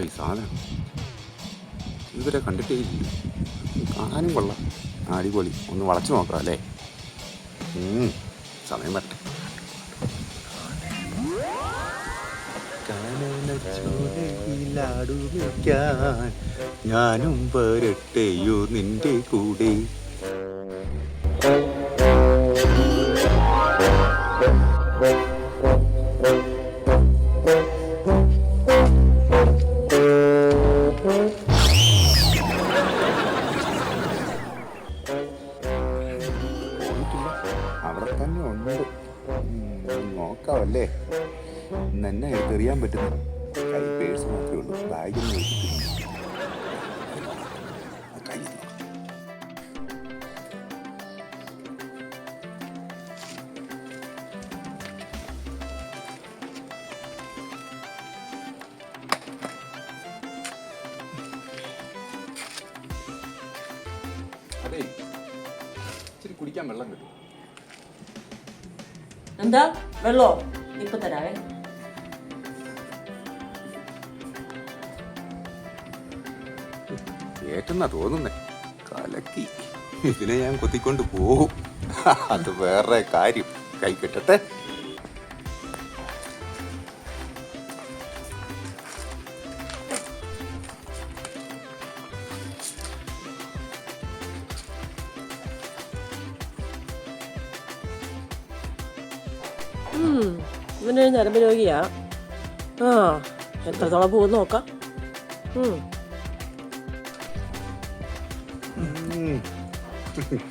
ഈ സാധനം ഇതുവരെ കണ്ടിട്ടേ ഇല്ല. കാണാനും കൊള്ളാം, അടിപൊളി. ഒന്ന് വളച്ചു നോക്കാം അല്ലേ? സമയം വരട്ടെ. ഞാനും വരട്ടെയോ നിന്റെ കൂടെ. അവിടെ തന്നെ ഉണ്ട്, നോക്കാവല്ലേ? ഇന്ന് എന്നെ എടുത്തെറിയാൻ പറ്റുന്നു. കൈ പേഴ്സ് മാത്രമേ ഉള്ളൂ, ബാഗിൽ അതെ, ഇച്ചിരി കുടിക്കാൻ വെള്ളം കിട്ടും. എന്താ വെള്ളോ? ഇപ്പൊ തരാവേ. ഏറ്റെന്നാ തോന്നുന്നേ. കലക്കി. ഇതിനെ ഞാൻ കൊത്തിക്കൊണ്ട് പോകും. അത് വേറെ കാര്യം. കൈ കിട്ടട്ടെ. ഇവനൊരു ഞരമ്പ് രോഗിയാ. ആ, എത്രത്തോളം പോകുന്ന നോക്കാം.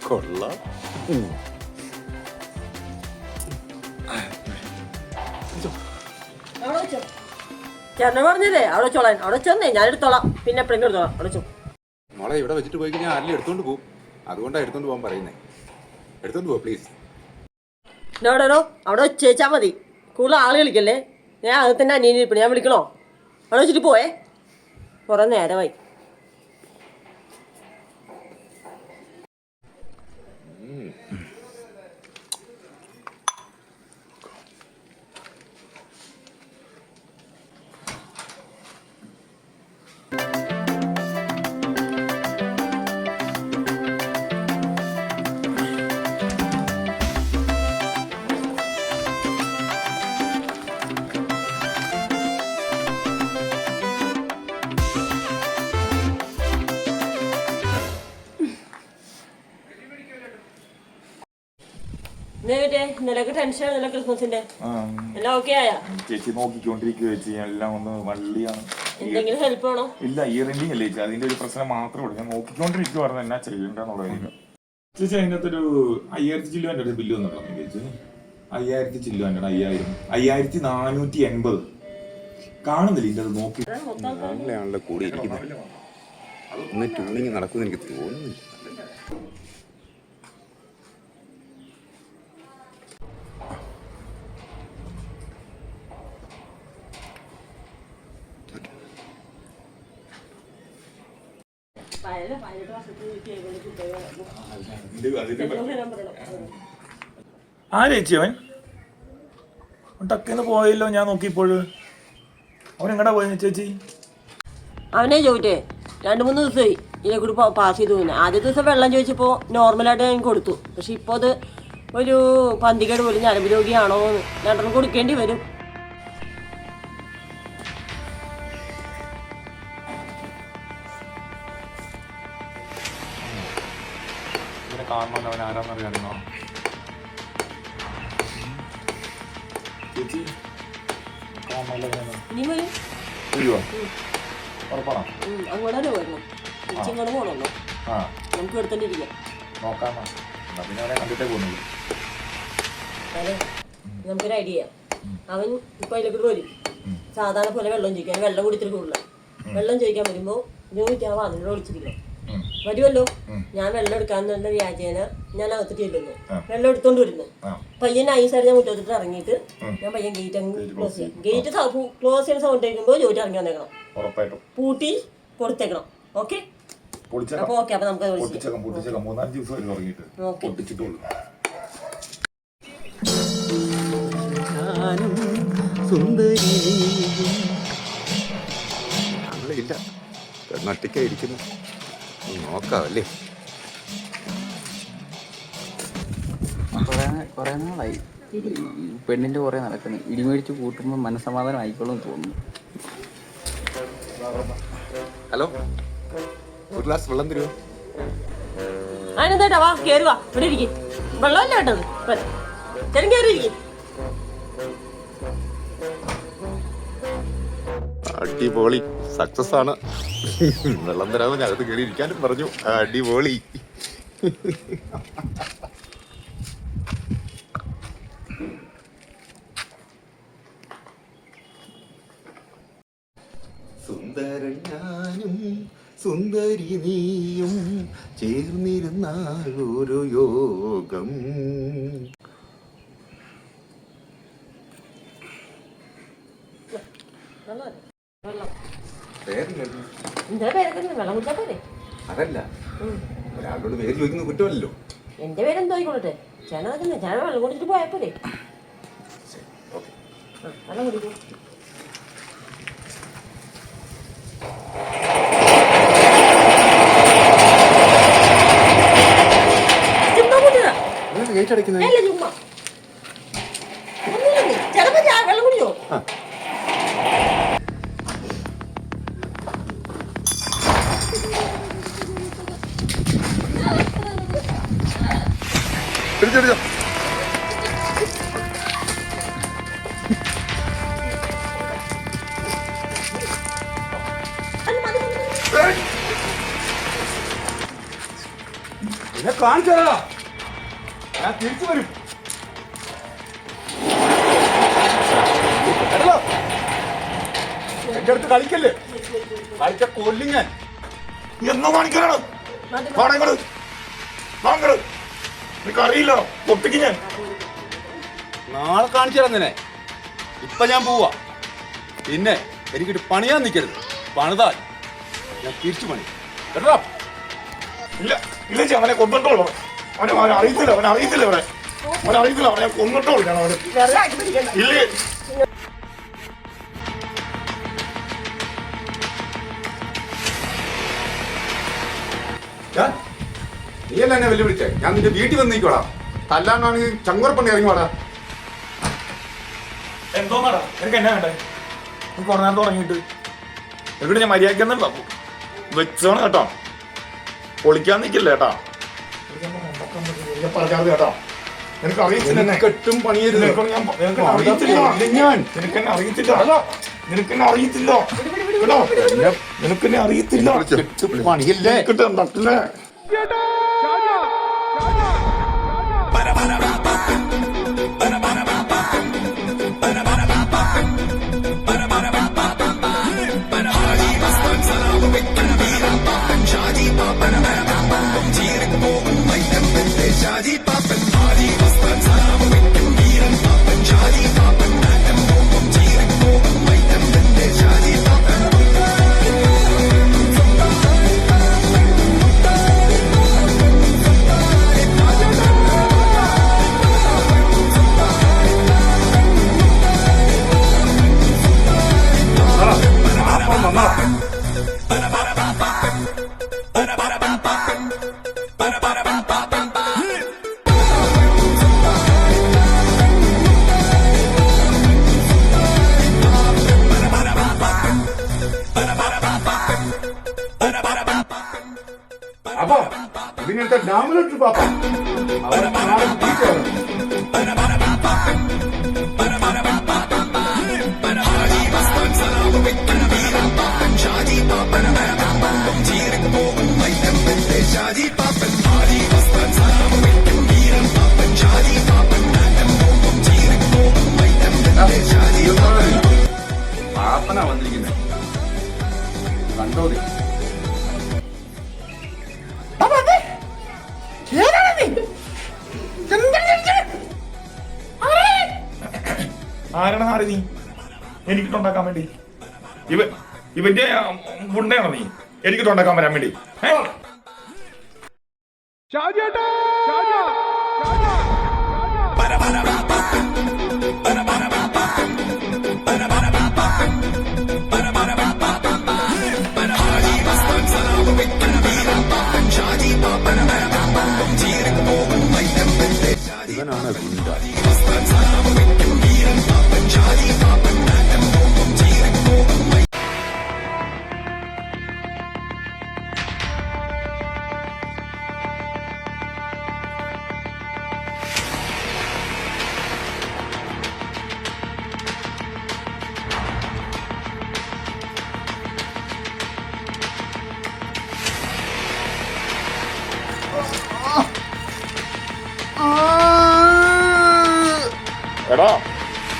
കൊള്ളാം. ചേട്ടനെ പറഞ്ഞല്ലേ അവിടെ വെച്ചോളാൻ. അവിടെ വെച്ചോന്നേ, ഞാൻ എടുത്തോളാം. പിന്നെ എപ്പോഴെങ്കിലും എടുത്തോളാം. അവിടെ വെച്ചോ. മോളെ ഇവിടെ വെച്ചിട്ട് പോയി കഴിഞ്ഞാൽ ആരെങ്കിലും എടുത്തോണ്ട് പോകും. അതുകൊണ്ടാണ് എടുത്തോണ്ട് പോകാൻ പറയുന്നേ. എടുത്തോണ്ട് പോ പ്ലീസ്. എവിടെയോ അവിടെ വെച്ചേച്ചാൽ മതി. കൂടുതൽ ആള് കളിക്കല്ലേ. ഞാൻ അകത്തന്നെ അനിയനെ ഇരിപ്പണി. ഞാൻ വിളിക്കണോ? അവിടെ വെച്ചിട്ട് പോയേ. കുറെ നേരമായി. നിനക്ക് ടെൻഷൻ ആണല്ലോ ക്രിസ്മസിന്റെ. എല്ലാം ഓക്കെ ആയാ? ചേച്ചി നോക്കിക്കൊണ്ടിരിക്കുക ചേച്ചി. എല്ലാം ഒന്ന് വള്ളിയാണ്. എന്തെങ്കിലും ഹെൽപ്പ് വേണോ? ഇല്ല, ഇയർ എൻഡിങ് അല്ലേ ചേച്ചി, അതിന്റെ ഒരു പ്രശ്നം മാത്രമേ ഉള്ളൂ. ഞാൻ നോക്കിക്കൊണ്ടിരിക്കുവായിരുന്നു എന്നാ ചെയ്യണ്ടെന്നുള്ളത്. ചേച്ചി അതിനകത്തൊരു 5000 ചില്ലുവാൻ്റെ ഒരു ബില്ല് വന്നിട്ടുണ്ടോ ചേച്ചി? 5000 ചില്ലുവാൻ്റെ 5480 കാണുന്നില്ല. ഇതിന്റെ അത് നോക്കി ആണല്ലോ കൂടി ഇരിക്കുന്നത്. ഒന്ന് ട്യൂണിങ് നടക്കുമെന്ന് എനിക്ക് തോന്നുന്നില്ല. ചേച്ചി അവൻ ടക്കെന്ന് പോയല്ലോ. ഞാൻ നോക്കിയപ്പോഴ് അവൻ എങ്ങടാ പോയ ചേച്ചി? അവനെ ചോദിച്ചേ 2-3 ദിവസമായി ഇതിനെ കൂടി പാസ് ചെയ്തു പോകുന്നത്. ആദ്യത്തെ ദിവസം വെള്ളം ചോദിച്ചപ്പോൾ നോർമലായിട്ട് ഞാൻ കൊടുത്തു. പക്ഷെ ഇപ്പോൾ അത് ഒരു പന്തികേട് പോലും ഞരമ്പ് രോഗിയാണോ എന്ന് 2 കൊടുക്കേണ്ടി വരും. കാണണമെന്ന് അവൻ ആരാന്നറിയാമോ ചേച്ചി? അങ്ങോട്ടല്ലേ പോയിരുന്നു. ഇങ്ങോട്ട് പോകണമല്ലോ. നമുക്ക് എടുത്തേണ്ടി ഇരിക്കാം. നമുക്കൊരു ഐഡിയ. അവൻ ഇപ്പൊ അതിലേക്ക് വരും. സാധാരണ പോലെ വെള്ളം ചോദിക്കാൻ, വെള്ളം കുടിച്ചിട്ട് കൂടുതൽ വെള്ളം ചോദിക്കാൻ വരുമ്പോ ചോദിക്കാൻ വാതിലൂടെ വിളിച്ചിരിക്കണം. വരുമല്ലോ. ഞാൻ വെള്ളം എടുക്കാന്നുള്ള വ്യാജേന ഞാൻ അകത്ത് ചെല്ലുന്നു. വെള്ളം എടുത്തോണ്ട് വരുന്നു. പയ്യൻ ഈ സൈഡ് ഞാൻ മുറ്റത്തിട്ട് ഇറങ്ങിയിട്ട് ഞാൻ പയ്യൻ ഗേറ്റ് അങ്ങ് ക്ലോസ് ചെയ്യാം. ഗേറ്റ് ക്ലോസ് ചെയ്യുന്ന സൗണ്ട് കേൾക്കുമ്പോൾ ജോലി ഇറങ്ങി വന്നേക്കണം. പൂട്ടി കൊടുത്തേക്കണം. ഓക്കെ? അപ്പൊ ഓക്കെ. അപ്പൊ നമുക്ക് ഒറ്റയ്ക്കായിരിക്കുന്നു. നോക്കാവല്ലേ. കുറെ നാളായി പെണ്ണിന്റെ കുറെ നടക്കുന്നു. ഇടിമേടിച്ച് കൂട്ടുമ്പോൾ മനസ്സമാധാനം ആയിക്കോളും തോന്നുന്നു. ഹലോ, ഒരു ഗ്ലാസ് വെള്ളം തരുമോ? അതിനെന്താ വാ കേറുക, ഇവിടെ ഇരിക്കും. വെള്ളമല്ല വേണ്ടത്, ചേട്ടൻ കയറി ഇരിക്കും. അടിപൊളി, സക്സസ് ആണ്. വെള്ളം തരാമോ? ഞകത്ത് കയറി ഇരിക്കാനും പറഞ്ഞു. അടിപൊളി. സുന്ദരൻ ഞാനും സുന്ദരി നീയും ചേർന്നിരുന്നാൽ ഒരു യോഗം. എന്താ പേരൊക്കെ വെള്ളം കുടിച്ചാ പോരെ? അതല്ല, ഒരാളോട് പേര് ചോദിക്കുന്നത് കുറ്റമല്ലോ. എന്റെ പേരെന്തോ ആയിക്കോട്ടെ, ചേട്ടൻ ചേട്ടൻ വെള്ളം കുടിച്ചിട്ട് പോയാ പോരെ? വെള്ളം കുടിക്കും. ഗേറ്റ് ചുമ്മാ ചിലപ്പോ വെള്ളം കുടിയോ? കാണിച്ചാ ഞാൻ തിരിച്ചു വരും. എന്റെ അടുത്ത് കളിക്കല്ലേ, കളിച്ച കൊല്ലും ഞാൻ. എന്നോ കാണിക്കാനാണ് അറിയില്ല, പൊട്ടിക്ക് ഞാൻ നാളെ കാണിച്ചു തരാം നിന്നെ. ഇപ്പൊ ഞാൻ പോവാ. പിന്നെ എനിക്കിട്ട് പണിയാൻ നിൽക്കരുത്. പണിതാൽ ഞാൻ തിരിച്ചു പണി കേട്ടോ. ഇല്ല ഇല്ല, അവനെ കൊന്നിട്ടോളൂ. അവനെ അറിയത്തില്ല, അവനെ ഞാൻ കൊന്നിട്ടോളൂ. ഞാൻ അവന് ഇല്ലേ. നീയല്ല എന്നെ വെല്ലുവിളിച്ചേ. ഞാൻ നിന്റെ വീട്ടിൽ വന്ന് നിൽക്കോളാം. തല്ലാണ്ടാണെങ്കിൽ ചങ്കുറപ്പണ്ണി ഇറങ്ങിവാടാ. എന്തോന്നാടാ എനിക്ക് എന്നാ വേണ്ടേ? കുറെ നേരം തുടങ്ങിയിട്ട് എന്നിട്ട് ഞാൻ മര്യാദ വെച്ചോണം കേട്ടോ. പൊളിക്കാൻ നിൽക്കില്ല കേട്ടാ. പറഞ്ഞത് കേട്ടോ, എനിക്ക് അറിയത്തില്ല. കെട്ടും പണിയരുത്. നിനക്കെന്നെ അറിയത്തില്ല. നിനക്കെന്നെ അറിയത്തില്ല. പണിയല്ലേ കിട്ടേ. അപ്പൊ ഇതിനടുത്ത ഡാമിലിട്ട് പാപ്പ അവരെ നാളെ ടീച്ചർ പാപ്പനാ വന്നിരിക്കുന്നത്. കണ്ടോ നീ? ആരാണ് നാറി നീ എനിക്കിട്ടുണ്ടാക്കാൻ വേണ്ടി? ഇവന്റെ ഗുണ്ടയാണോ നീ എനിക്കിട്ടുണ്ടാക്കാൻ വരാൻ വേണ്ടി?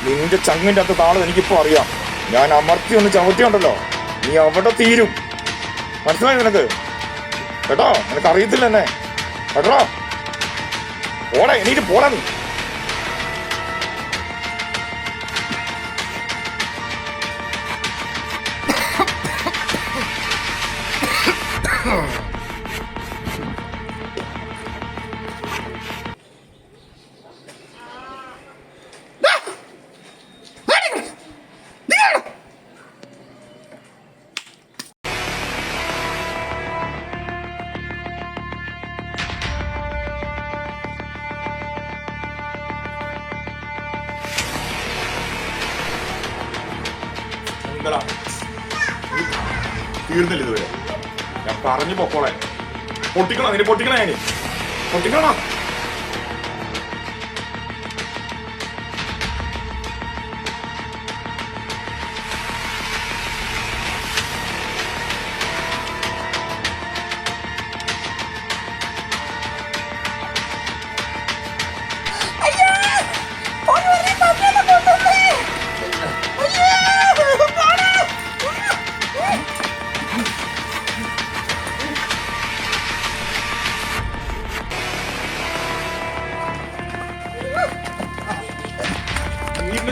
നിന്റെ ചങ്ങിന്റെ അകത്ത് താളം എനിക്കിപ്പോ അറിയാം. ഞാൻ അമർത്തി ഒന്ന് ചവിട്ടിയുണ്ടല്ലോ, നീ അവിടെ തീരും. മനസ്സിലായി നിനക്ക്? കേട്ടോ, നിനക്ക് അറിയത്തില്ല എന്നെ കേട്ടോ. പോടാ, എനിക്ക് പോടാ നീ. തീർന്നില്ല ഇതുവരെ. ഞാൻ പറഞ്ഞു പൊക്കോളെ. പൊട്ടിക്കണോ? അതിന് പൊട്ടിക്കണോ? ഞാൻ പൊട്ടിക്കണോ?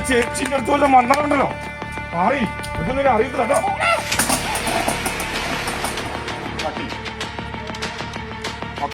ചേച്ചിന്റെ അടുത്ത് വല്ല മണ്ണുണ്ടല്ലോ ആയി ഇതൊന്നും അറിയത്തില്ല കേട്ടോ.